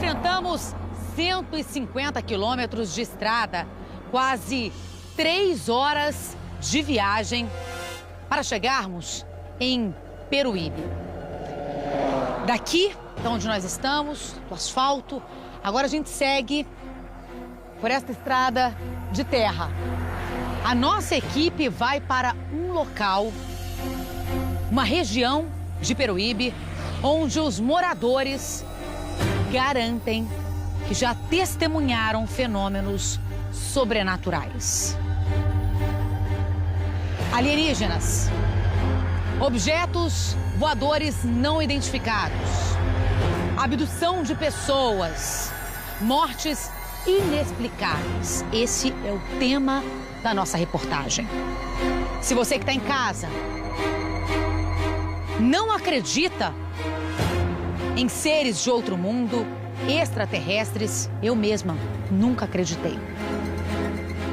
enfrentamos 150 quilômetros de estrada, quase 3 horas de viagem para chegarmos em Peruíbe. Daqui, de onde nós estamos, do asfalto, agora a gente segue por esta estrada de terra. A nossa equipe vai para um local, uma região de Peruíbe, onde os moradores garantem que já testemunharam fenômenos sobrenaturais. Alienígenas, objetos voadores não identificados, abdução de pessoas, mortes inexplicáveis. Esse é o tema da nossa reportagem. Se você que está em casa não acredita em seres de outro mundo, extraterrestres, eu mesma nunca acreditei.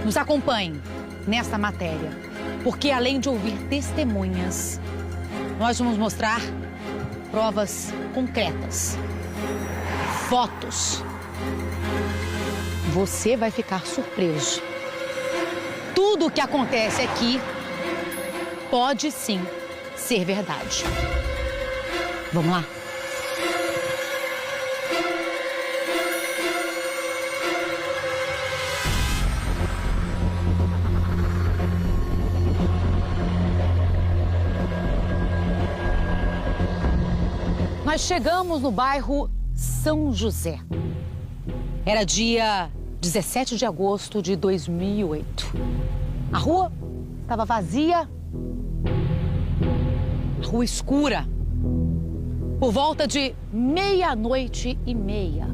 Nos acompanhe nesta matéria, porque além de ouvir testemunhas, nós vamos mostrar provas concretas, fotos. Você vai ficar surpreso. Tudo o que acontece aqui pode sim ser verdade. Vamos lá? Nós chegamos no bairro São José. Era dia 17 de agosto de 2008. A rua estava vazia, a rua escura. Por volta de 00:30.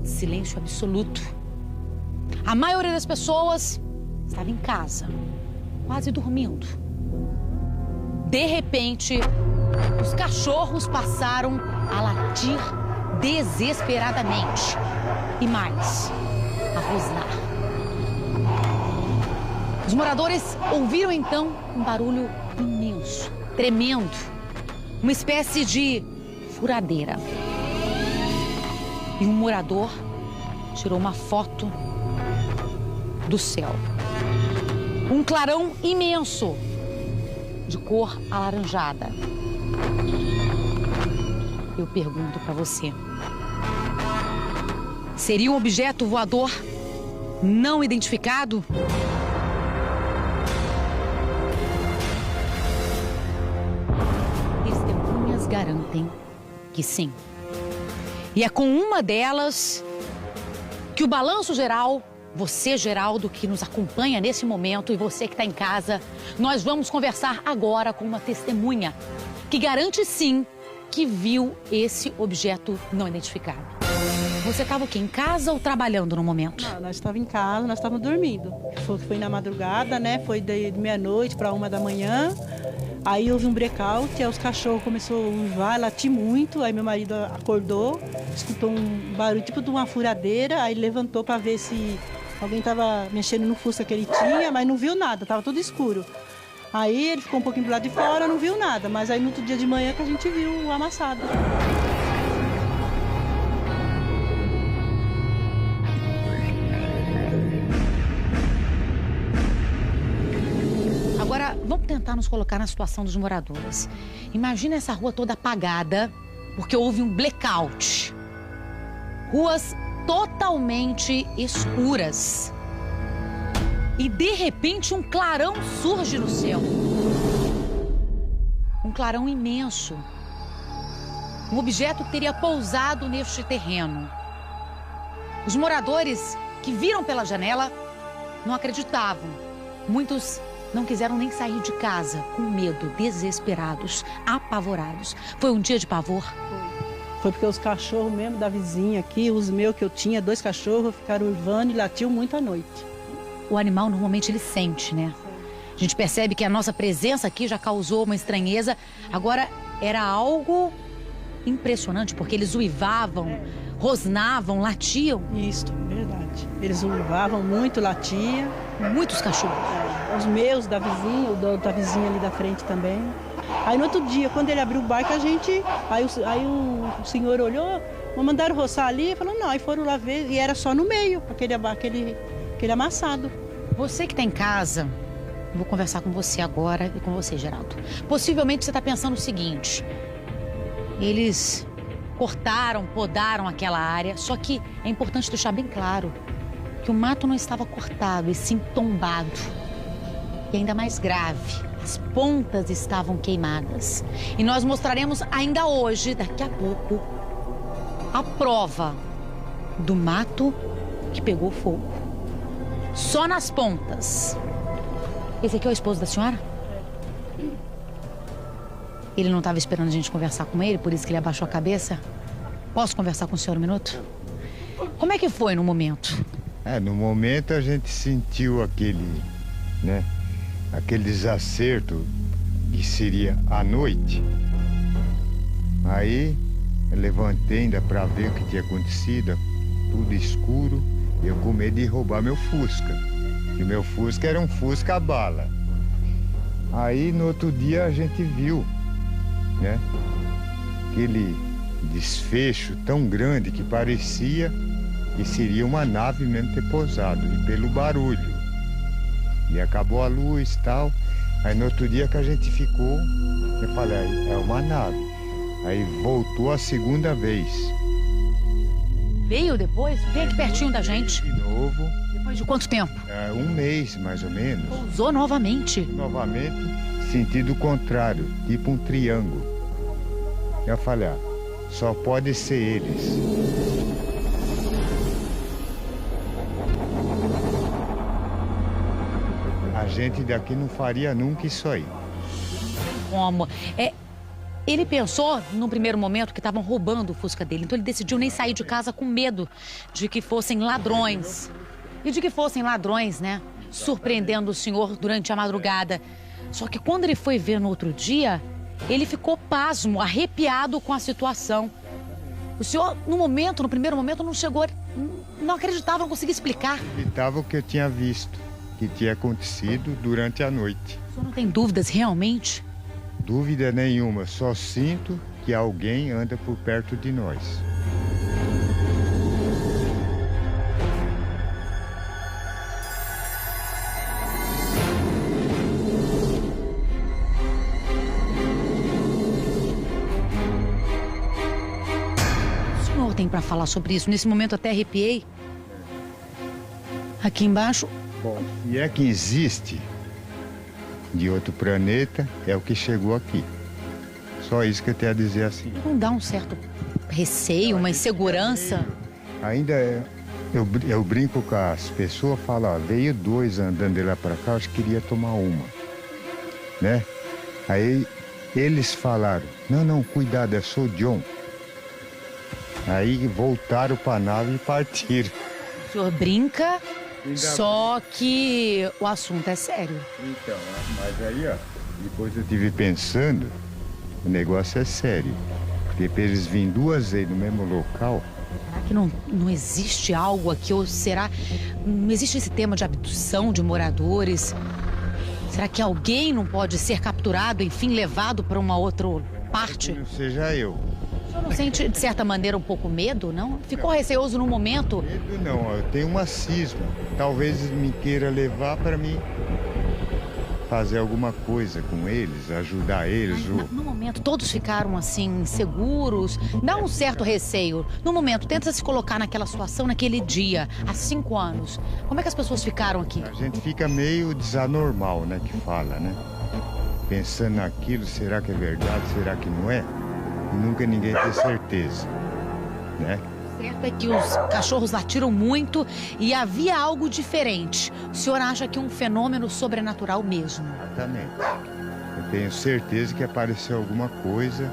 Silêncio absoluto. A maioria das pessoas estava em casa, quase dormindo. De repente, os cachorros passaram a latir desesperadamente. E mais, a rosnar. Os moradores ouviram então um barulho imenso, tremendo. Uma espécie de furadeira. E um morador tirou uma foto do céu. Um clarão imenso, de cor alaranjada. Eu pergunto para você, seria um objeto voador não identificado? Testemunhas garantem que sim. E é com uma delas que o Balanço Geral, você, Geraldo, que nos acompanha nesse momento, e você que está em casa, nós vamos conversar agora com uma testemunha que garante sim que viu esse objeto não identificado. Você estava o quê? Em casa ou trabalhando no momento? Não, nós estávamos em casa, nós estávamos dormindo. Foi na madrugada, né? Foi de meia-noite para 1h. Aí houve um blackout, aí os cachorros começaram a uivar, latir muito. Aí meu marido acordou, escutou um barulho tipo de uma furadeira, aí levantou para ver se alguém estava mexendo no Fusca que ele tinha, mas não viu nada, estava tudo escuro. Aí ele ficou um pouquinho do lado de fora, não viu nada, mas aí no outro dia de manhã que a gente viu o amassado. Agora, vamos tentar nos colocar na situação dos moradores. Imagina essa rua toda apagada, porque houve um blackout. Ruas totalmente escuras. E, de repente, um clarão surge no céu. Um clarão imenso. Um objeto teria pousado neste terreno. Os moradores que viram pela janela não acreditavam. Muitos não quiseram nem sair de casa, com medo, desesperados, apavorados. Foi um dia de pavor? Foi porque os cachorros mesmo da vizinha aqui, os meus que eu tinha, 2 cachorros, ficaram uivando e latiam muito à noite. O animal normalmente ele sente, né? A gente percebe que a nossa presença aqui já causou uma estranheza. Agora, era algo impressionante, porque eles uivavam, rosnavam, latiam. Isso, verdade. Eles uivavam muito, latiam. Muitos cachorros. Os meus, da vizinha, o da vizinha ali da frente também. Aí no outro dia, quando ele abriu o barco, a gente... Aí o senhor olhou, Mandaram roçar ali, falou, não, aí foram lá ver, e era só no meio, aquele amassado. Você que está em casa, eu vou conversar com você agora e com você, Geraldo. Possivelmente você está pensando o seguinte: eles cortaram, podaram aquela área, só que é importante deixar bem claro que o mato não estava cortado, e sim tombado. E ainda mais grave, as pontas estavam queimadas. E nós mostraremos ainda hoje, daqui a pouco, a prova do mato que pegou fogo. Só nas pontas. Esse aqui é o esposo da senhora? Ele não estava esperando a gente conversar com ele, por isso que ele abaixou a cabeça? Posso conversar com o senhor um minuto? Como é que foi no momento? No momento a gente sentiu aquele desacerto que seria à noite. Aí eu levantei ainda para ver o que tinha acontecido, tudo escuro, eu com medo de roubar meu Fusca. E o meu Fusca era um Fusca a bala. Aí no outro dia a gente viu, aquele desfecho tão grande que parecia que seria uma nave mesmo ter pousado, e pelo barulho. E acabou a luz e tal. Aí no outro dia que a gente ficou, eu falei, é uma nave. Aí voltou a segunda vez. Veio depois? Veio aqui pertinho da gente? De novo. Depois de quanto tempo? Um mês, mais ou menos. Pousou novamente? Novamente, sentido contrário, tipo um triângulo. Eu falei, só pode ser eles. A gente daqui não faria nunca isso aí. Como? Ele pensou, no primeiro momento, que estavam roubando o Fusca dele. Então ele decidiu nem sair de casa com medo de que fossem ladrões. E de que fossem ladrões, surpreendendo o senhor durante a madrugada. Só que quando ele foi ver no outro dia, ele ficou pasmo, arrepiado com a situação. O senhor, no primeiro momento, não chegou, não acreditava, não conseguia explicar. Acreditava o que eu tinha visto, que tinha acontecido durante a noite. O senhor não tem dúvidas, realmente? Dúvida nenhuma, só sinto que alguém anda por perto de nós. O senhor tem para falar sobre isso? Nesse momento até arrepiei. Aqui embaixo. Bom, se é que existe de outro planeta, é o que chegou aqui. Só isso que eu tenho a dizer assim. Não dá um certo receio, uma insegurança? Ainda eu brinco com as pessoas, falo, veio dois andando de lá para cá, acho que queria tomar uma, Aí eles falaram, não, cuidado, eu sou o John. Aí voltaram para a nave e partiram. O senhor brinca, só que o assunto é sério. Então, mas aí, depois eu estive pensando, o negócio é sério. Depois eles vêm duas vezes no mesmo local. Será que não existe algo aqui? Ou será não existe esse tema de abdução de moradores? Será que alguém não pode ser capturado, enfim, levado para uma outra parte? Que não seja eu. O senhor não sente, de certa maneira, um pouco medo, não? Ficou receoso no momento? Medo não, eu tenho uma cisma. Talvez me queira levar para mim fazer alguma coisa com eles, ajudar eles. No momento, todos ficaram assim, inseguros, dá um certo receio. No momento, tenta se colocar naquela situação, naquele dia, há 5 anos. Como é que as pessoas ficaram aqui? A gente fica meio desanormal, que fala, Pensando naquilo, será que é verdade, será que não é? E nunca ninguém tem certeza, O certo é que os cachorros latiram muito e havia algo diferente. O senhor acha que um fenômeno sobrenatural mesmo? Exatamente. Eu tenho certeza que apareceu alguma coisa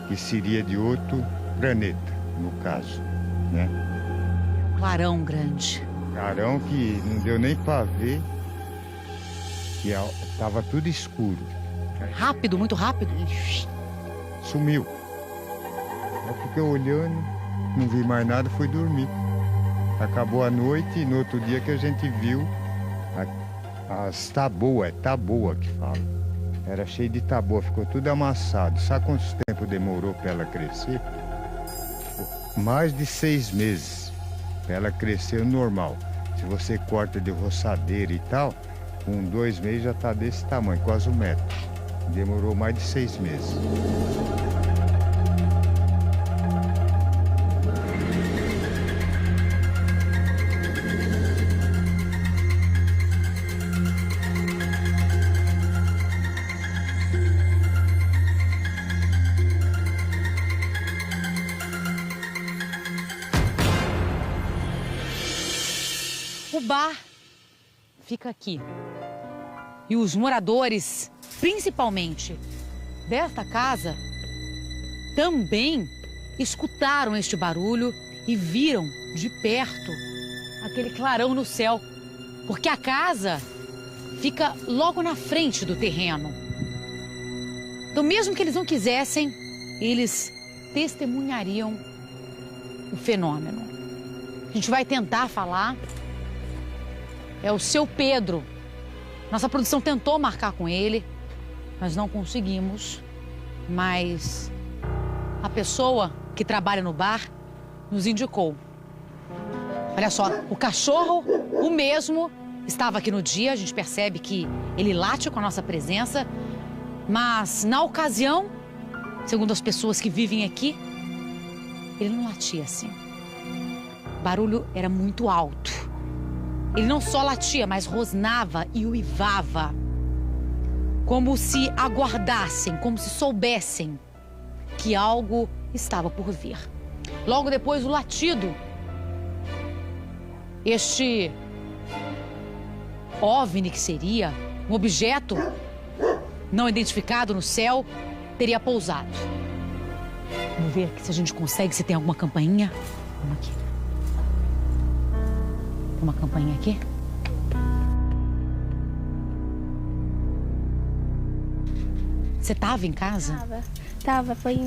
que seria de outro planeta, no caso, Um clarão grande. Clarão que não deu nem para ver, que estava tudo escuro. Rápido, muito rápido. Sumiu. Eu fiquei olhando, não vi mais nada, fui dormir. Acabou a noite e no outro dia que a gente viu as taboas, taboa que fala. Era cheio de taboa, ficou tudo amassado. Sabe quanto tempo demorou para ela crescer? mais de 6 meses para ela crescer normal. Se você corta de roçadeira e tal, com 2 meses já está desse tamanho, quase 1 metro. Demorou mais de 6 meses. O bar fica aqui. E os moradores, principalmente desta casa, também escutaram este barulho e viram de perto aquele clarão no céu. Porque a casa fica logo na frente do terreno. Então, mesmo que eles não quisessem, eles testemunhariam o fenômeno. A gente vai tentar falar. É o seu Pedro. Nossa produção tentou marcar com ele, mas não conseguimos. Mas a pessoa que trabalha no bar nos indicou. Olha só, o cachorro, o mesmo, estava aqui no dia. A gente percebe que ele late com a nossa presença. Mas na ocasião, segundo as pessoas que vivem aqui, ele não latia assim. O barulho era muito alto. Ele não só latia, mas rosnava e uivava. Como se aguardassem, como se soubessem que algo estava por vir. Logo depois do latido, este OVNI que seria, um objeto não identificado no céu, teria pousado. Vamos ver aqui se a gente consegue, se tem alguma campainha. Vamos aqui. Uma campainha aqui. Você estava em casa? Tava. Foi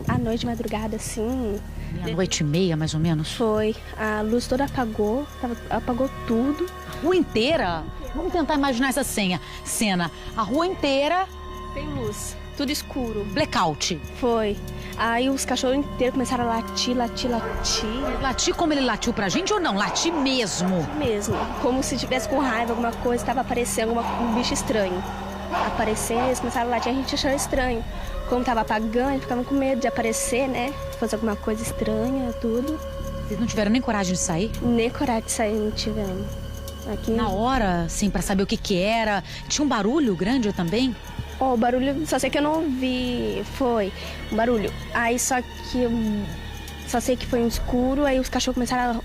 à noite, madrugada, assim. Meia-noite e meia, mais ou menos? Foi. A luz toda apagou, apagou tudo. A rua inteira? Vamos tentar imaginar essa cena. A rua inteira... Sem luz, tudo escuro. Blackout. Foi. Aí os cachorros inteiros começaram a latir. Latir como ele latiu pra gente ou não? Latir mesmo? Mesmo. Como se tivesse com raiva, alguma coisa, estava aparecendo um bicho estranho. Aparecendo, eles começaram a latir, a gente achou estranho. Como tava apagando, eles ficavam com medo de aparecer, né? Fazer alguma coisa estranha, tudo. Vocês não tiveram nem coragem de sair? Nem coragem de sair, não tivemos. Aqui... Na hora, assim, pra saber o que era, tinha um barulho grande também? O barulho, só sei que eu não ouvi, foi um barulho. Aí só sei que foi um escuro, aí os cachorros começaram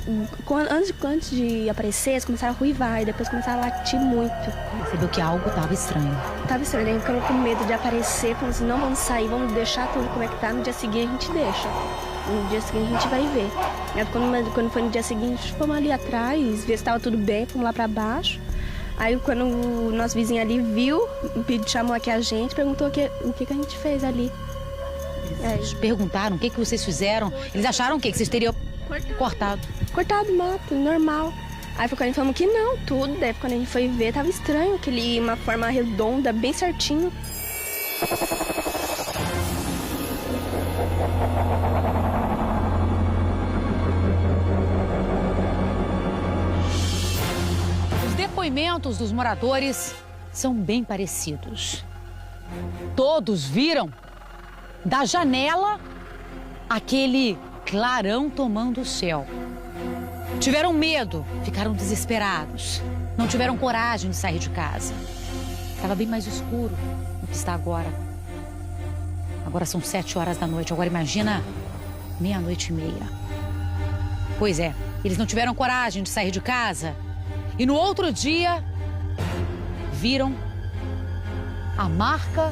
antes de aparecer, eles começaram a ruivar e depois começaram a latir muito. Percebeu que algo tava estranho. Tava estranho, daí ficamos com medo de aparecer, falando assim, não vamos sair, vamos deixar tudo como é que tá, no dia seguinte a gente deixa. No dia seguinte a gente vai ver. Aí, quando foi no dia seguinte, fomos ali atrás, ver se tava tudo bem, fomos lá pra baixo. Aí quando o nosso vizinho ali viu, chamou aqui a gente, perguntou o que a gente fez ali. Eles perguntaram o que vocês fizeram. Eles acharam o quê? Que vocês teriam cortado? Cortado o mato, normal. Aí foi quando a gente falou que não, tudo. Daí quando a gente foi ver, tava estranho, uma forma redonda, bem certinho. Os depoimentos dos moradores são bem parecidos. Todos viram da janela aquele clarão tomando o céu. Tiveram medo, ficaram desesperados. Não tiveram coragem de sair de casa. Estava bem mais escuro do que está agora. Agora são 7 horas da noite. Agora imagina 00:30. Pois é, eles não tiveram coragem de sair de casa. E no outro dia, viram a marca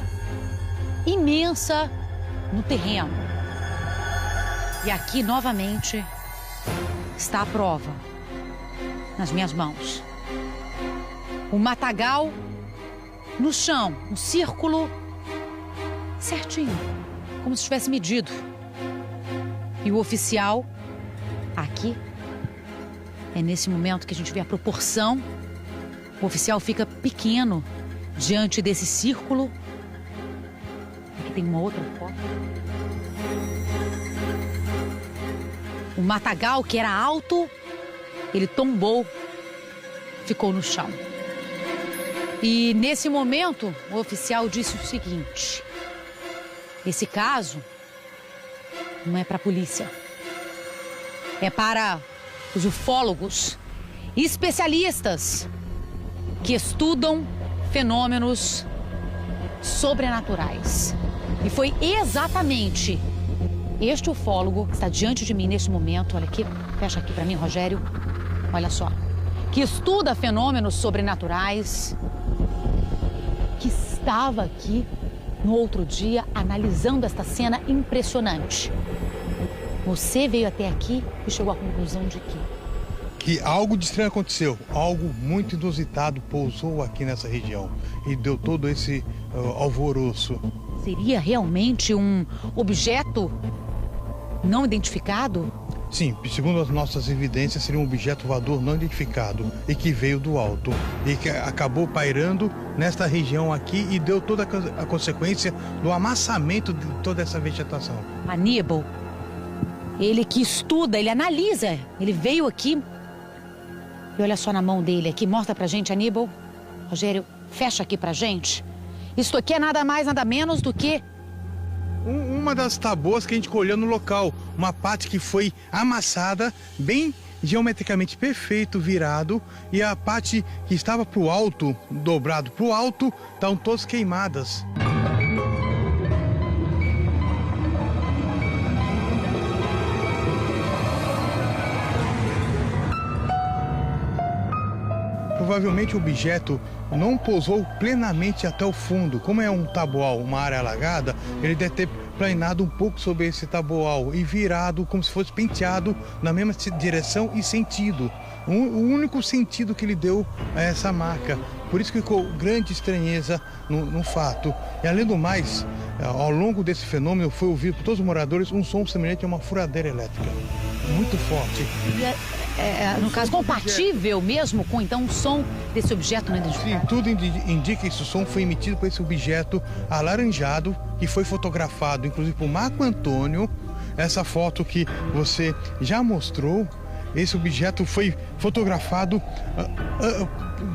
imensa no terreno. E aqui, novamente, está a prova nas minhas mãos. O matagal no chão, um círculo certinho, como se tivesse medido. E o oficial aqui, é nesse momento que a gente vê a proporção. O oficial fica pequeno diante desse círculo. Aqui tem uma outra foto. O matagal, que era alto, ele tombou, ficou no chão. E nesse momento, o oficial disse o seguinte: esse caso não é para a polícia, é para os ufólogos, especialistas que estudam fenômenos sobrenaturais. E foi exatamente este ufólogo que está diante de mim neste momento, olha aqui, fecha aqui para mim, Rogério, olha só, que estuda fenômenos sobrenaturais, que estava aqui no outro dia analisando esta cena impressionante. Você veio até aqui e chegou à conclusão de que algo de estranho aconteceu, algo muito inusitado pousou aqui nessa região e deu todo esse alvoroço. Seria realmente um objeto não identificado? Sim, segundo as nossas evidências, seria um objeto voador não identificado e que veio do alto e que acabou pairando nesta região aqui e deu toda a consequência do amassamento de toda essa vegetação. Aníbal, ele que estuda, ele analisa, ele veio aqui e olha só na mão dele aqui, mostra pra gente, Aníbal. Rogério, fecha aqui pra gente. Isso aqui é nada mais, nada menos do que uma das tabuas que a gente colheu no local, uma parte que foi amassada, bem geometricamente perfeito, virado, e a parte que estava para o alto, dobrado para o alto, estão todas queimadas. Provavelmente o objeto não pousou plenamente até o fundo. Como é um tabual, uma área alagada, ele deve ter planado um pouco sobre esse tabual e virado como se fosse penteado na mesma direção e sentido. O único sentido que ele deu a essa marca. Por isso que ficou grande estranheza no fato. E além do mais, ao longo desse fenômeno foi ouvido por todos os moradores um som semelhante a uma furadeira elétrica. Muito forte. No caso, compatível mesmo com, então, o som desse objeto não identificado? Sim, tudo indica que esse som foi emitido por esse objeto alaranjado, que foi fotografado, inclusive, por Marco Antônio. Essa foto que você já mostrou, esse objeto foi fotografado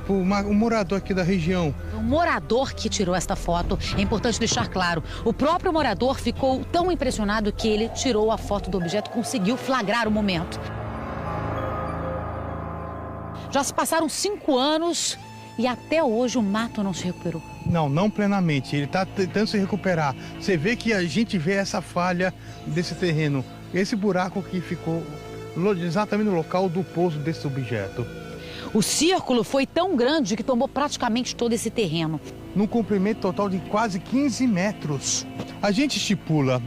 por um morador aqui da região. O morador que tirou esta foto, é importante deixar claro, o próprio morador ficou tão impressionado que ele tirou a foto do objeto, conseguiu flagrar o momento. Já se passaram 5 anos e até hoje o mato não se recuperou. Não plenamente. Ele está tentando se recuperar. Você vê que a gente vê essa falha desse terreno. Esse buraco que ficou exatamente no local do pouso desse objeto. O círculo foi tão grande que tomou praticamente todo esse terreno. Num comprimento total de quase 15 metros. A gente estipula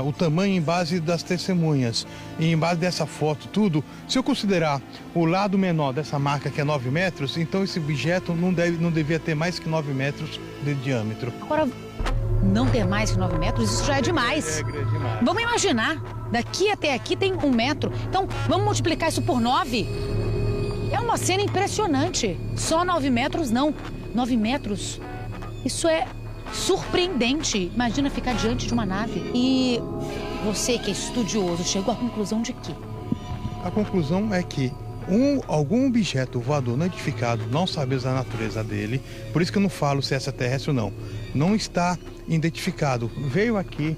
o tamanho em base das testemunhas, e em base dessa foto, tudo. Se eu considerar o lado menor dessa marca, que é 9 metros, então esse objeto não devia ter mais que 9 metros de diâmetro. Agora, não ter mais que 9 metros, isso já é demais. É demais. Vamos imaginar, daqui até aqui tem 1 metro, então vamos multiplicar isso por 9. É uma cena impressionante. Só 9 metros, não. 9 metros, isso é surpreendente. Imagina ficar diante de uma nave. E você que é estudioso, chegou à conclusão de quê? A conclusão é que algum objeto voador não identificado, não sabemos a natureza dele, por isso que eu não falo se é extraterrestre ou não está identificado. Veio aqui,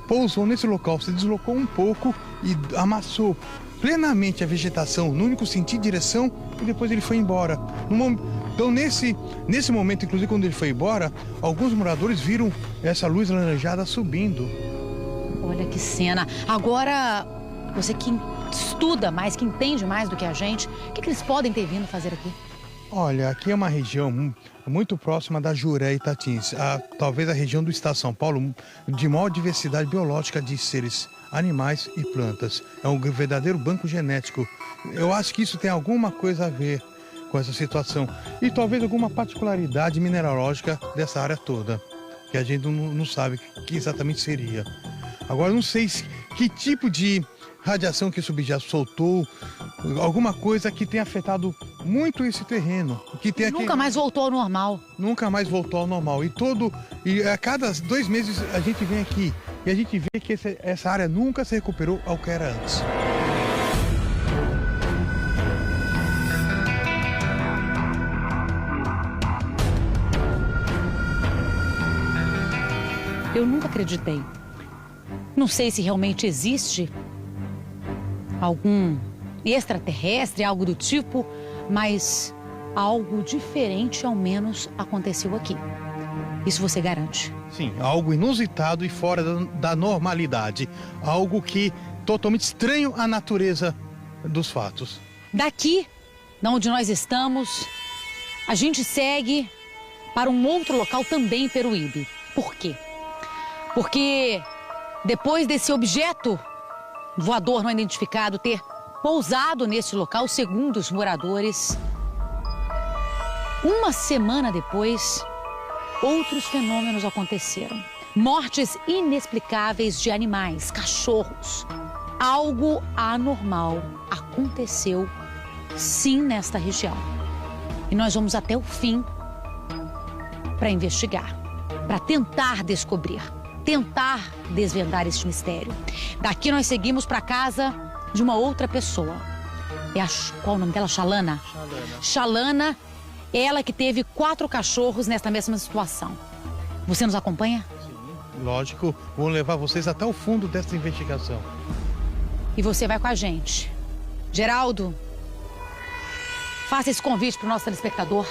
pousou nesse local, se deslocou um pouco e amassou plenamente a vegetação, no único sentido, direção, e depois ele foi embora. Então, nesse momento, inclusive quando ele foi embora, alguns moradores viram essa luz alaranjada subindo. Olha que cena. Agora, você que estuda mais, que entende mais do que a gente, o que eles podem ter vindo fazer aqui? Olha, aqui é uma região muito próxima da Juré e Itatins, talvez a região do estado de São Paulo de maior diversidade biológica de seres, animais e plantas. É um verdadeiro banco genético. Eu acho que isso tem alguma coisa a ver com essa situação e talvez alguma particularidade mineralógica dessa área toda, que a gente não sabe o que exatamente seria. Agora, não sei que tipo de radiação que esse objeto soltou, alguma coisa que tenha afetado muito esse terreno. Nunca mais voltou ao normal. Nunca mais voltou ao normal. E a cada 2 meses a gente vem aqui e a gente vê que essa área nunca se recuperou ao que era antes. Eu nunca acreditei. Não sei se realmente existe algum extraterrestre, algo do tipo, mas algo diferente ao menos aconteceu aqui. Isso você garante? Sim, algo inusitado e fora da normalidade. Algo que totalmente estranho à natureza dos fatos. Daqui, de onde nós estamos, a gente segue para um outro local também em Peruíbe. Por quê? Porque depois desse objeto voador não identificado ter pousado nesse local, segundo os moradores, uma semana depois, outros fenômenos aconteceram. Mortes inexplicáveis de animais, cachorros. Algo anormal aconteceu, sim, nesta região. E nós vamos até o fim para investigar, para tentar descobrir, tentar desvendar este mistério. Daqui nós seguimos para a casa de uma outra pessoa. Qual o nome dela? Xalana? Xalana, ela que teve 4 cachorros nesta mesma situação. Você nos acompanha? Sim, lógico. Vou levar vocês até o fundo dessa investigação. E você vai com a gente. Geraldo, faça esse convite para o nosso telespectador.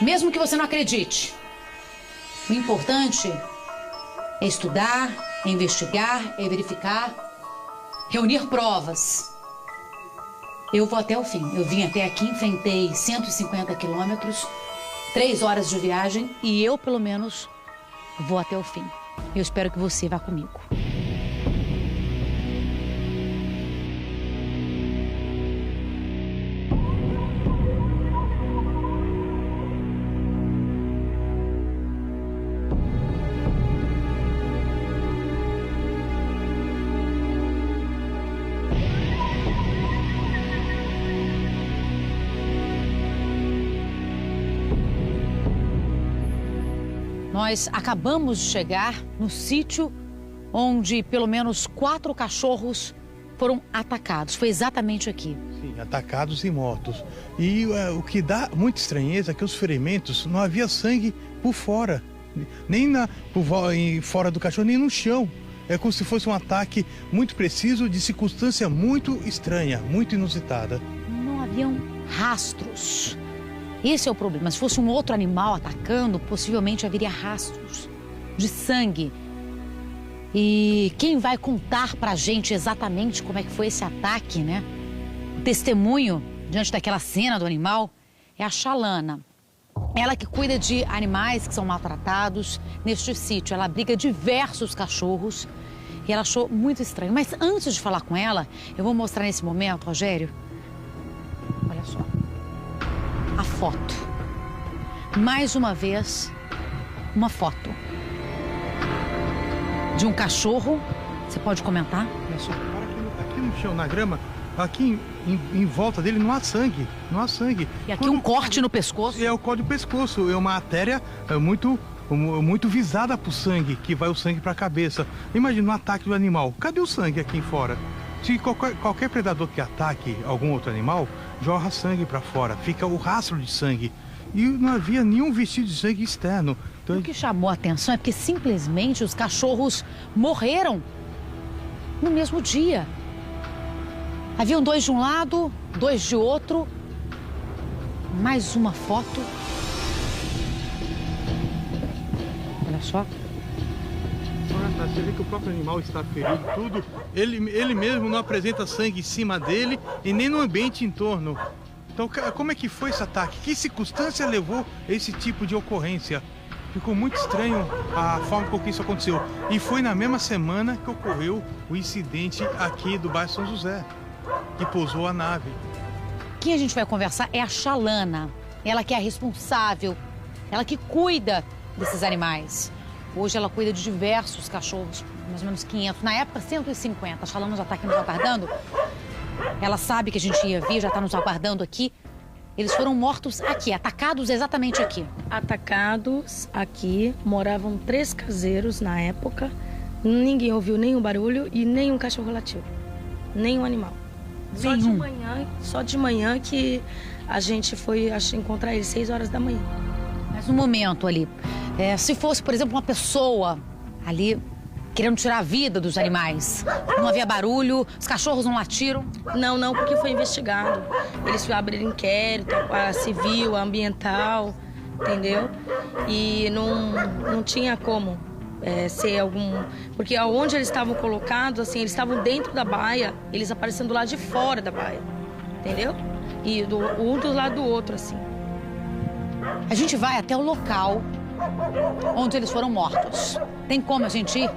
Mesmo que você não acredite, o importante é estudar, é investigar, é verificar, reunir provas. Eu vou até o fim. Eu vim até aqui, enfrentei 150 quilômetros, 3 horas de viagem e eu, pelo menos, vou até o fim. Eu espero que você vá comigo. Nós acabamos de chegar no sítio onde pelo menos 4 cachorros foram atacados. Foi exatamente aqui. Sim, atacados e mortos. E o que dá muita estranheza é que os ferimentos não havia sangue por fora. Nem fora do cachorro, nem no chão. É como se fosse um ataque muito preciso de circunstância muito estranha, muito inusitada. Não haviam rastros. Esse é o problema. Se fosse um outro animal atacando, possivelmente haveria rastros de sangue. E quem vai contar pra gente exatamente como é que foi esse ataque, né? O testemunho diante daquela cena do animal é a Xalana. Ela que cuida de animais que são maltratados neste sítio. Ela abriga diversos cachorros e ela achou muito estranho. Mas antes de falar com ela, eu vou mostrar nesse momento, Rogério. Olha só. A foto. Mais uma vez, uma foto de um cachorro. Você pode comentar? Olha só, aqui no chão, na grama, aqui em volta dele não há sangue. Não há sangue. E aqui um corte no pescoço. É o corte do pescoço. É uma artéria muito visada para o sangue, que vai o sangue para a cabeça. Imagina um ataque do animal. Cadê o sangue aqui fora? Se qualquer predador que ataque algum outro animal, jorra sangue para fora, fica o rastro de sangue. E não havia nenhum vestígio de sangue externo. Então... O que chamou a atenção é porque simplesmente os cachorros morreram no mesmo dia. Haviam 2 de um lado, 2 de outro. Mais uma foto. Olha só. Você vê que o próprio animal está ferido, tudo. Ele mesmo não apresenta sangue em cima dele e nem no ambiente em torno. Então, como é que foi esse ataque? Que circunstância levou a esse tipo de ocorrência? Ficou muito estranho a forma com que isso aconteceu. E foi na mesma semana que ocorreu o incidente aqui do bairro São José, que pousou a nave. Quem a gente vai conversar é a Xalana. Ela que é a responsável, ela que cuida desses animais. Hoje ela cuida de diversos cachorros, mais ou menos 500. Na época, 150. A Xalana já está aqui nos aguardando. Ela sabe que a gente ia vir, já está nos aguardando aqui. Eles foram mortos aqui, atacados exatamente aqui. Atacados aqui, moravam 3 caseiros na época. Ninguém ouviu nenhum barulho e nenhum cachorro latiu. Nenhum animal. Só de manhã que a gente foi encontrar eles 6 horas da manhã. Mas no momento ali, Se fosse, por exemplo, uma pessoa ali querendo tirar a vida dos animais, não havia barulho, os cachorros não latiram? Não, porque foi investigado. Eles abriram inquérito, a civil, a ambiental, entendeu? E não tinha como ser algum... Porque onde eles estavam colocados, assim, eles estavam dentro da baia, eles aparecendo do lado de fora da baia, entendeu? E um do lado do outro, assim. A gente vai até o local onde eles foram mortos. Tem como a gente ir?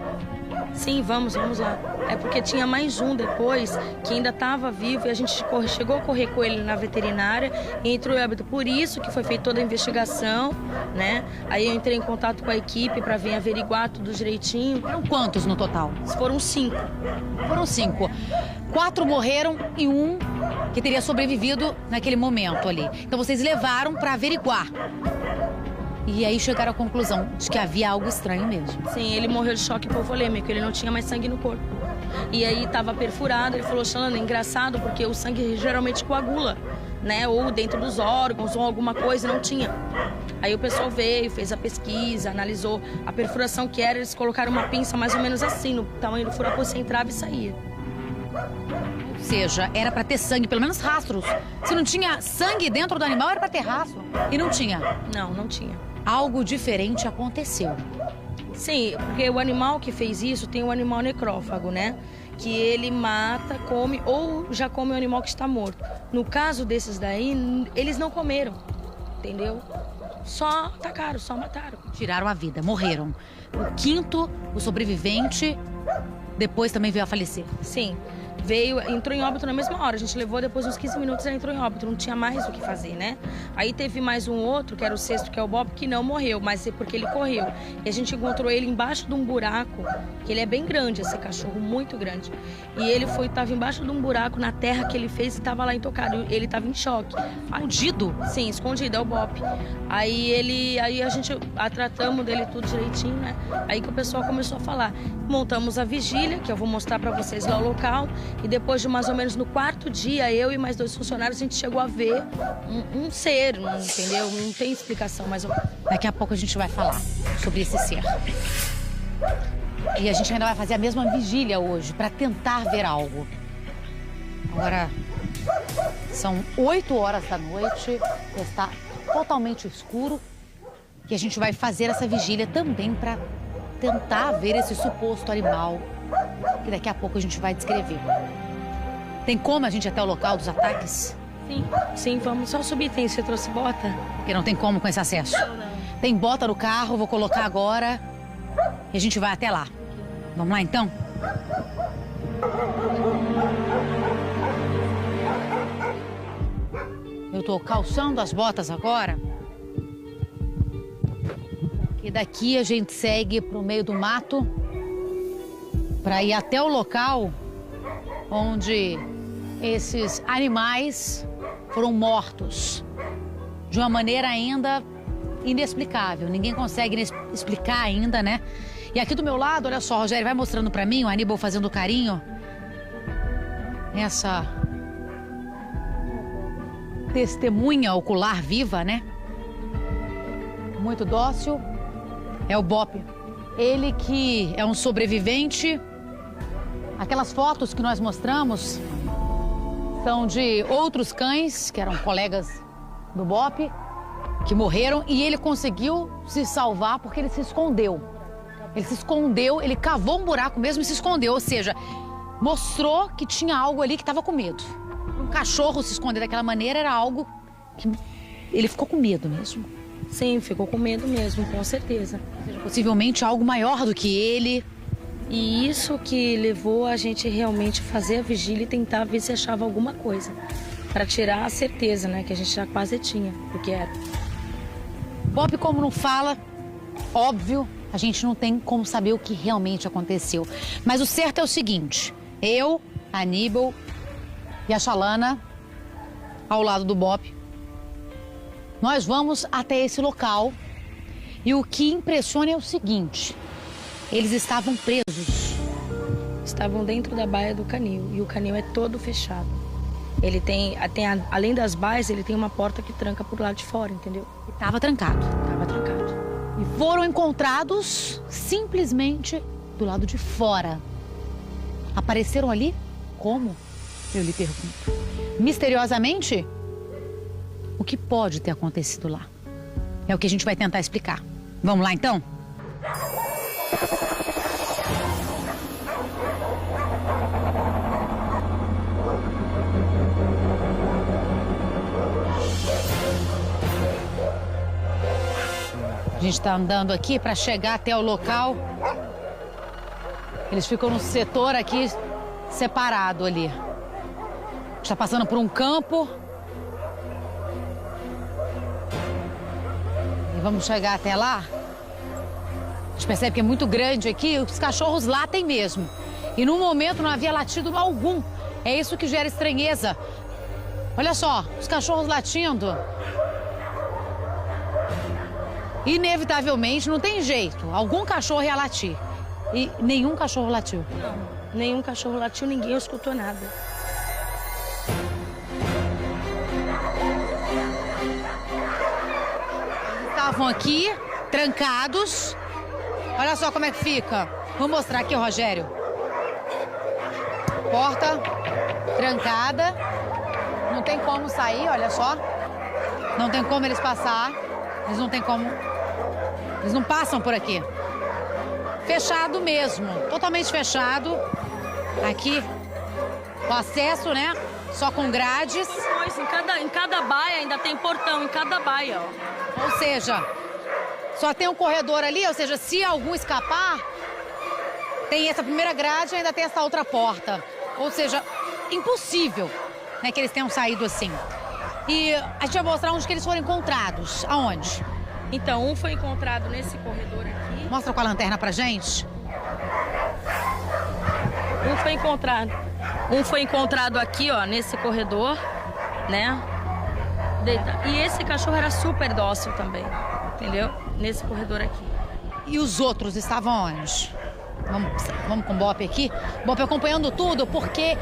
Sim, vamos lá. É porque tinha mais um depois que ainda estava vivo e a gente chegou a correr com ele na veterinária e entrou em óbito. Por isso que foi feita toda a investigação, né? Aí eu entrei em contato com a equipe para vir averiguar tudo direitinho. Foram quantos no total? Foram 5. Foram 5. 4 morreram e 1 que teria sobrevivido naquele momento ali. Então vocês levaram para averiguar. E aí chegaram à conclusão de que havia algo estranho mesmo. Sim, ele morreu de choque hipovolêmico, ele não tinha mais sangue no corpo. E aí estava perfurado, ele falou, Xalana, é engraçado porque o sangue geralmente coagula, né? Ou dentro dos órgãos, ou alguma coisa, não tinha. Aí o pessoal veio, fez a pesquisa, analisou a perfuração que era, eles colocaram uma pinça mais ou menos assim, no tamanho do furaco, você entrava e saía. Ou seja, era para ter sangue, pelo menos rastros. Se não tinha sangue dentro do animal, era para ter rastro. E não tinha? Não tinha. Algo diferente aconteceu. Sim, porque o animal que fez isso tem um animal necrófago, né? Que ele mata, come ou já come o animal que está morto. No caso desses daí, eles não comeram, entendeu? Só atacaram, só mataram. Tiraram a vida, morreram. O 5º, o sobrevivente, depois também veio a falecer. Sim. Entrou em óbito na mesma hora. A gente levou depois uns 15 minutos, ele entrou em óbito. Não tinha mais o que fazer, né? Aí teve mais um outro, que era o 6º, que é o Bob, que não morreu, mas é porque ele correu. E a gente encontrou ele embaixo de um buraco, que ele é bem grande, esse cachorro, muito grande. E ele estava embaixo de um buraco na terra que ele fez e estava lá intocado. Ele estava em choque. Escondido? Sim, escondido, é o Bob. Aí a gente tratamos dele tudo direitinho, né? Aí que o pessoal começou a falar. Montamos a vigília, que eu vou mostrar para vocês lá o local. E depois de mais ou menos no 4º dia, eu e mais 2 funcionários, a gente chegou a ver um ser, entendeu? Não tem explicação, mas... Daqui a pouco a gente vai falar sobre esse ser. E a gente ainda vai fazer a mesma vigília hoje, para tentar ver algo. Agora, são 8 horas da noite, está totalmente escuro. E a gente vai fazer essa vigília também para tentar ver esse suposto animal, que daqui a pouco a gente vai descrever. Tem como a gente ir até o local dos ataques? Sim, vamos só subir. Você trouxe bota? Porque não tem como com esse acesso. Não. Tem bota no carro, vou colocar agora e a gente vai até lá. Vamos lá então? Eu tô calçando as botas agora. E daqui a gente segue pro meio do mato para ir até o local onde esses animais foram mortos de uma maneira ainda inexplicável. Ninguém consegue explicar ainda, né? E aqui do meu lado, olha só, Rogério, vai mostrando para mim o Aníbal fazendo carinho. Essa testemunha ocular viva, né? Muito dócil. É o Bop. Ele que é um sobrevivente. Aquelas fotos que nós mostramos são de outros cães, que eram colegas do Bop, que morreram. E ele conseguiu se salvar porque ele se escondeu. Ele se escondeu, ele cavou um buraco mesmo e se escondeu. Ou seja, mostrou que tinha algo ali que estava com medo. Um cachorro se esconder daquela maneira era algo que ele ficou com medo mesmo. Sim, ficou com medo mesmo, com certeza. Ou seja, possivelmente algo maior do que ele. E isso que levou a gente realmente fazer a vigília e tentar ver se achava alguma coisa. Para tirar a certeza, né? Que a gente já quase tinha o que era. Bop, como não fala, óbvio, a gente não tem como saber o que realmente aconteceu. Mas o certo é o seguinte, eu, Aníbal e a Xalana, ao lado do Bop, nós vamos até esse local e o que impressiona é o seguinte, eles estavam presos. Estavam dentro da baia do canil e o canil é todo fechado. Ele além das baias, ele tem uma porta que tranca por lá de fora, entendeu? Estava trancado. Estava trancado. E foram encontrados simplesmente do lado de fora. Apareceram ali? Como? Eu lhe pergunto. Misteriosamente? O que pode ter acontecido lá? É o que a gente vai tentar explicar. Vamos lá, então? A gente está andando aqui para chegar até o local. Eles ficam no setor aqui separado ali. A gente está passando por um campo. E vamos chegar até lá. A gente percebe que é muito grande aqui, os cachorros latem mesmo. E no momento não havia latido algum. É isso que gera estranheza. Olha só, os cachorros latindo. Inevitavelmente, não tem jeito. Algum cachorro ia latir. E nenhum cachorro latiu. Não, nenhum cachorro latiu, ninguém escutou nada. Eles estavam aqui, trancados. Olha só como é que fica. Vou mostrar aqui, Rogério. Porta trancada. Não tem como sair, olha só. Não tem como eles passar. Eles não tem como... Eles não passam por aqui. Fechado mesmo, totalmente fechado. Aqui, o acesso, né? Só com grades. Pois, em cada baia ainda tem portão, em cada baia, ó. Ou seja, só tem um corredor ali, ou seja, se algum escapar, tem essa primeira grade e ainda tem essa outra porta. Ou seja, impossível, né, que eles tenham saído assim. E a gente vai mostrar onde que eles foram encontrados. Aonde? Então, um foi encontrado nesse corredor aqui. Mostra com a lanterna pra gente. Um foi encontrado aqui, ó, nesse corredor, né? E esse cachorro era super dócil também, entendeu? Nesse corredor aqui. E os outros estavam onde? Vamos com o Bop aqui. Bop acompanhando tudo, porque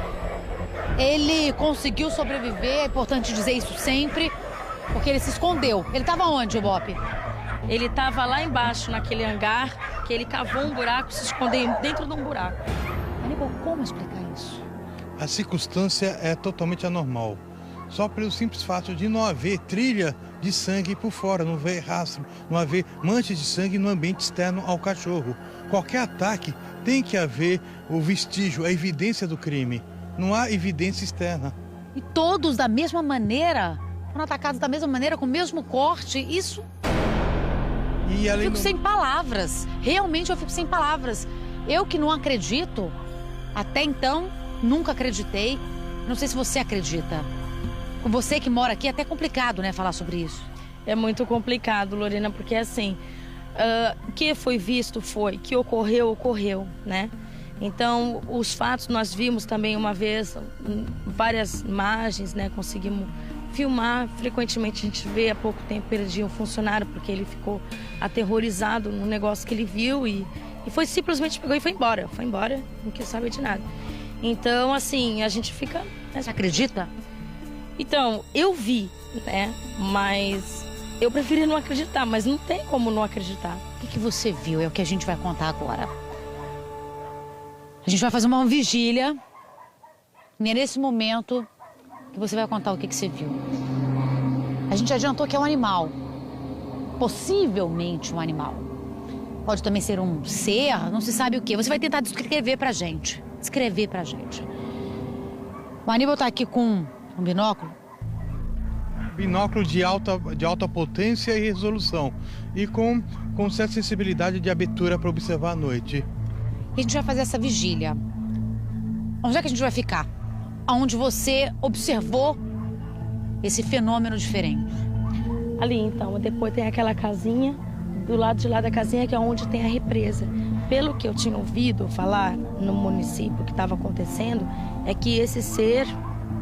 ele conseguiu sobreviver, é importante dizer isso sempre, porque ele se escondeu. Ele estava onde, o Bop? Ele estava lá embaixo, naquele hangar, que ele cavou um buraco, se escondeu dentro de um buraco. Aníbal, como explicar isso? A circunstância é totalmente anormal. Só pelo simples fato de não haver trilha de sangue por fora, não haver rastro, não haver manchas de sangue no ambiente externo ao cachorro. Qualquer ataque tem que haver o vestígio, a evidência do crime. Não há evidência externa. E todos da mesma maneira? Foram atacados da mesma maneira, com o mesmo corte? Isso... Eu fico sem palavras. Realmente eu fico sem palavras. Eu que não acredito, até então, nunca acreditei. Não sei se você acredita. Com você que mora aqui, é até complicado, né, falar sobre isso. É muito complicado, Lorena, porque assim, o que foi visto foi, que ocorreu, né? Então, os fatos nós vimos também uma vez, várias imagens, né, conseguimos filmar. Frequentemente a gente vê, há pouco tempo perdi um funcionário porque ele ficou aterrorizado no negócio que ele viu e foi simplesmente pegou e foi embora, não quis saber de nada. Então, assim, a gente fica... Você acredita? Então, eu vi, né, mas eu preferi não acreditar, mas não tem como não acreditar. O que você viu é o que a gente vai contar agora. A gente vai fazer uma vigília e é nesse momento que você vai contar o que você viu. A gente adiantou que é um animal. Possivelmente um animal. Pode também ser um ser, não se sabe o quê. Você vai tentar descrever pra gente. O Aníbal tá aqui com um binóculo. Binóculo de alta potência e resolução. E com certa sensibilidade de abertura para observar à noite. E a gente vai fazer essa vigília. Onde é que a gente vai ficar? Onde você observou esse fenômeno diferente? Ali, então, depois tem aquela casinha, do lado de lá da casinha, que é onde tem a represa. Pelo que eu tinha ouvido falar no município que estava acontecendo, é que esse ser,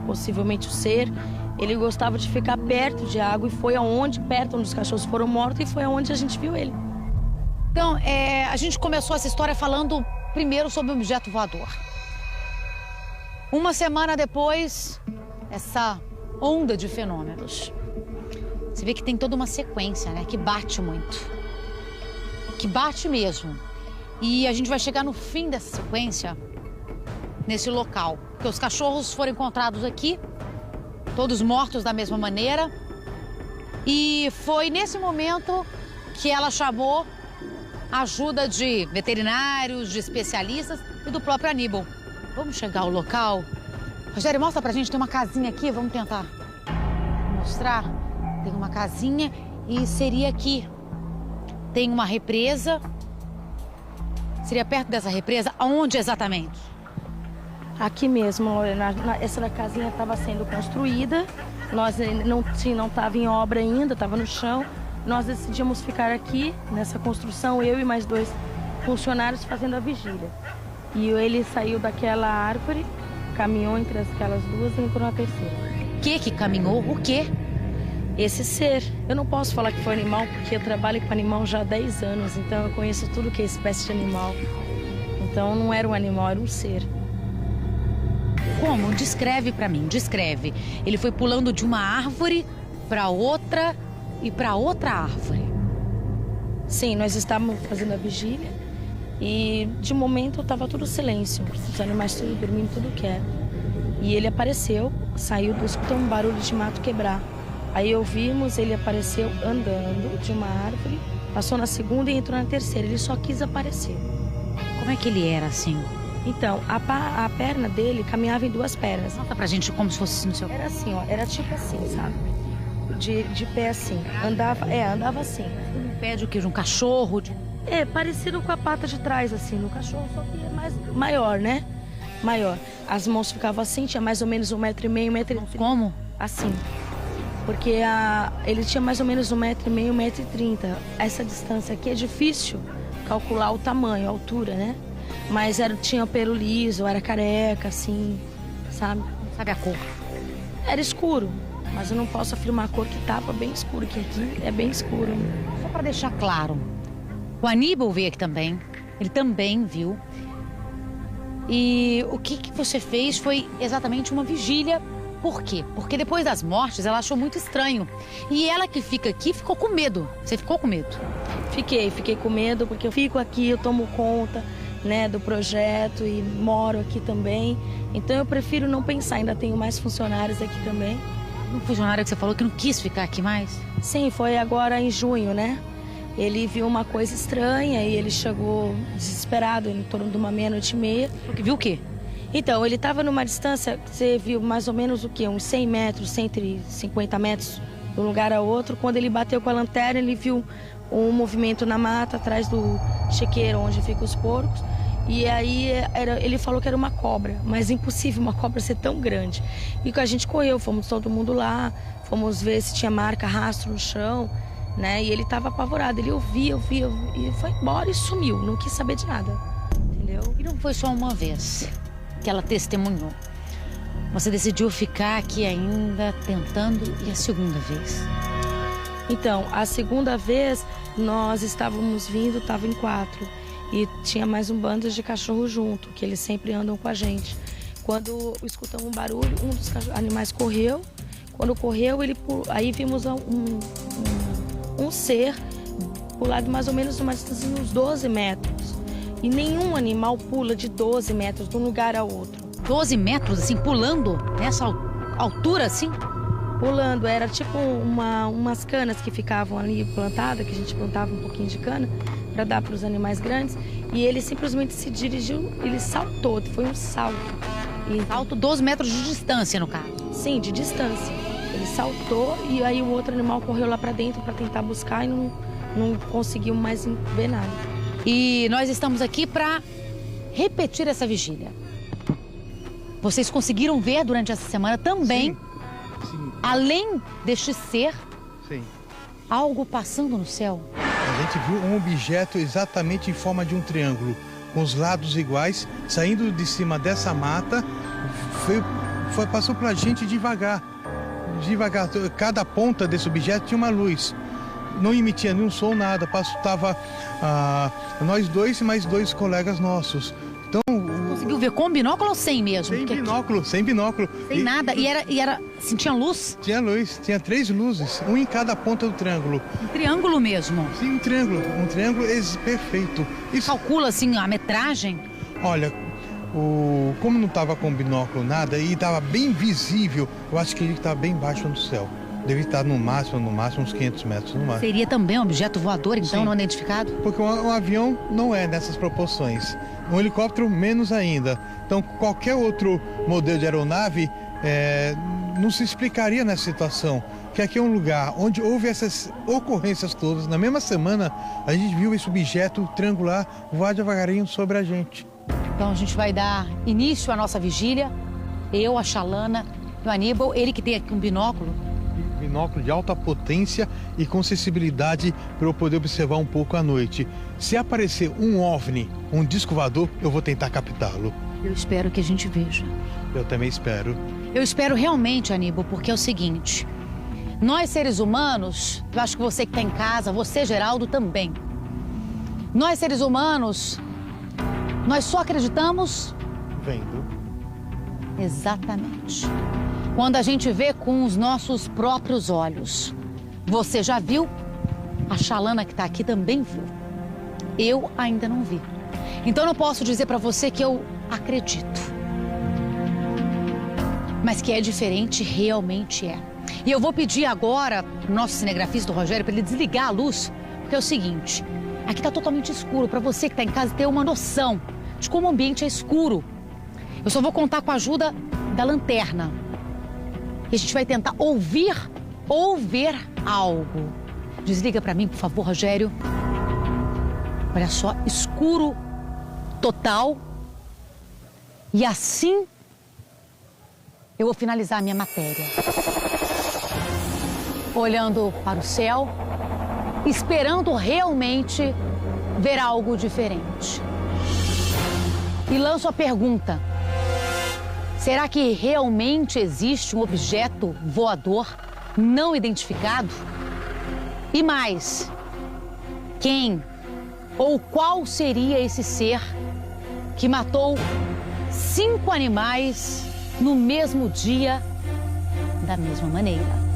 possivelmente o ser, ele gostava de ficar perto de água e foi perto onde os cachorros foram mortos, e foi aonde a gente viu ele. Então, a gente começou essa história falando primeiro sobre o objeto voador. Uma semana depois, essa onda de fenômenos. Você vê que tem toda uma sequência, né? Que bate muito. que bate mesmo. E a gente vai chegar no fim dessa sequência, nesse local. Porque os cachorros foram encontrados aqui, todos mortos da mesma maneira. E foi nesse momento que ela chamou a ajuda de veterinários, de especialistas e do próprio Aníbal. Vamos chegar ao local? Rogério, mostra pra gente, tem uma casinha aqui, vamos tentar mostrar. Tem uma casinha e seria aqui. Tem uma represa. Seria perto dessa represa? Aonde exatamente? Aqui mesmo, essa casinha estava sendo construída. Nós não estava em obra ainda, estava no chão. Nós decidimos ficar aqui, nessa construção, eu e mais 2 funcionários fazendo a vigília. E ele saiu daquela árvore, caminhou entre aquelas 2 e entrou na terceira. Que caminhou? O quê? Esse ser. Eu não posso falar que foi animal, porque eu trabalho com animal já há 10 anos, então eu conheço tudo que é espécie de animal. Então não era um animal, era um ser. Como? Descreve pra mim, descreve. Ele foi pulando de uma árvore pra outra e pra outra árvore. Sim, nós estávamos fazendo a vigília e de momento estava tudo silêncio, os animais tudo dormindo, tudo quieto. E ele apareceu, saiu, escutou um barulho de mato quebrar. Aí ouvimos, ele apareceu andando de uma árvore, passou na segunda e entrou na terceira. Ele só quis aparecer. Como é que ele era assim? Então, a perna dele caminhava em 2 pernas. Conta pra gente como se fosse no seu... Era assim, ó, era tipo assim, sabe? De pé assim, andava assim. Um pé de o quê? De um cachorro? Parecido com a pata de trás, assim, no cachorro, só que é mais maior, né? Maior. As mãos ficavam assim, tinha mais ou menos 1,5 m, 1,30 m. Como? Assim. Porque ele tinha mais ou menos 1,5 m, 1,30 m. Essa distância aqui é difícil calcular o tamanho, a altura, né? Mas tinha pelo liso, era careca, assim, sabe? Sabe a cor? Era escuro, mas eu não posso afirmar a cor que tava bem escuro, que aqui é bem escuro. Só para deixar claro, o Aníbal veio aqui também, ele também viu. E o que você fez foi exatamente uma vigília. Por quê? Porque depois das mortes ela achou muito estranho. E ela que fica aqui ficou com medo. Você ficou com medo? Fiquei com medo, porque eu fico aqui, eu tomo conta, né, do projeto e moro aqui também. Então eu prefiro não pensar, ainda tenho mais funcionários aqui também. Um funcionário que você falou que não quis ficar aqui mais? Sim, foi agora em junho, né? Ele viu uma coisa estranha e ele chegou desesperado, em torno de 1h30. Porque viu o quê? Então, ele estava numa distância, você viu mais ou menos o quê? Uns 100 metros, 150 metros de um lugar a outro. Quando ele bateu com a lanterna, ele viu um movimento na mata, atrás do chiqueiro, onde ficam os porcos. E aí ele falou que era uma cobra, mas impossível uma cobra ser tão grande. E a gente correu, fomos todo mundo lá, fomos ver se tinha marca, rastro no chão, né? E ele estava apavorado, ele ouvia, e foi embora e sumiu, não quis saber de nada, entendeu? E não foi só uma vez que ela testemunhou. Você decidiu ficar aqui ainda tentando, e a segunda vez? Então, a segunda vez nós estávamos vindo, estava em 4 e tinha mais um bando de cachorro junto, que eles sempre andam com a gente. Quando escutamos um barulho, um dos animais correu. Quando correu, aí vimos um ser pular de mais ou menos uma distância de uns 12 metros. E nenhum animal pula de 12 metros de um lugar a outro. 12 metros, assim, pulando? Nessa altura, assim? Pulando, era tipo umas canas que ficavam ali plantadas, que a gente plantava um pouquinho de cana para dar para os animais grandes. E ele simplesmente se dirigiu, ele saltou, foi um salto. Salto 12 metros de distância, no caso? Sim, de distância. Ele saltou e aí o outro animal correu lá para dentro para tentar buscar e não conseguiu mais ver nada. E nós estamos aqui para repetir essa vigília. Vocês conseguiram ver durante essa semana também, Sim. Além deste ser, Sim. algo passando no céu? A gente viu um objeto exatamente em forma de um triângulo, com os lados iguais, saindo de cima dessa mata, passou pra gente devagar. Devagar, cada ponta desse objeto tinha uma luz. Não emitia nenhum som, nada. Estava nós dois e mais 2 colegas nossos. Então, conseguiu ver com binóculo ou sem mesmo? Sem binóculo, sem binóculo. Sem nada. E era assim, tinha luz? Tinha luz, tinha 3 luzes, um em cada ponta do triângulo. Um triângulo mesmo? Sim, um triângulo perfeito. Isso... Calcula, assim, a metragem? Olha, como não estava com binóculo nada e estava bem visível, eu acho que ele estava bem baixo no céu. Deve estar no máximo uns 500 metros no máximo. Seria também um objeto voador, então, Sim. não identificado? Porque um avião não é nessas proporções. Um helicóptero, menos ainda. Então, qualquer outro modelo de aeronave não se explicaria nessa situação. Que aqui é um lugar onde houve essas ocorrências todas. Na mesma semana, a gente viu esse objeto triangular voar devagarinho sobre a gente. Então, a gente vai dar início à nossa vigília. Eu, a Xalana e o Aníbal. Ele que tem aqui um binóculo. Binóculo de alta potência e com sensibilidade para eu poder observar um pouco à noite. Se aparecer um OVNI, um disco voador, eu vou tentar captá-lo. Eu espero que a gente veja. Eu também espero. Eu espero realmente, Aníbal, porque é o seguinte. Nós, seres humanos, eu acho que você que está em casa, você, Geraldo, também. Nós, seres humanos, nós só acreditamos... Vendo. Exatamente. Quando a gente vê com os nossos próprios olhos. Você já viu? A Xalana que está aqui também viu. Eu ainda não vi. Então eu não posso dizer para você que eu acredito. Mas que é diferente, realmente é. E eu vou pedir agora pro nosso cinegrafista, o Rogério, para ele desligar a luz. Porque é o seguinte, aqui está totalmente escuro. Para você que está em casa ter uma noção de como o ambiente é escuro. Eu só vou contar com a ajuda da lanterna. E a gente vai tentar ouvir ou ver algo. Desliga para mim, por favor, Rogério. Olha só, escuro total. E assim eu vou finalizar a minha matéria. Olhando para o céu, esperando realmente ver algo diferente. E lanço a pergunta. Será que realmente existe um objeto voador não identificado? E mais, quem ou qual seria esse ser que matou 5 animais no mesmo dia, da mesma maneira?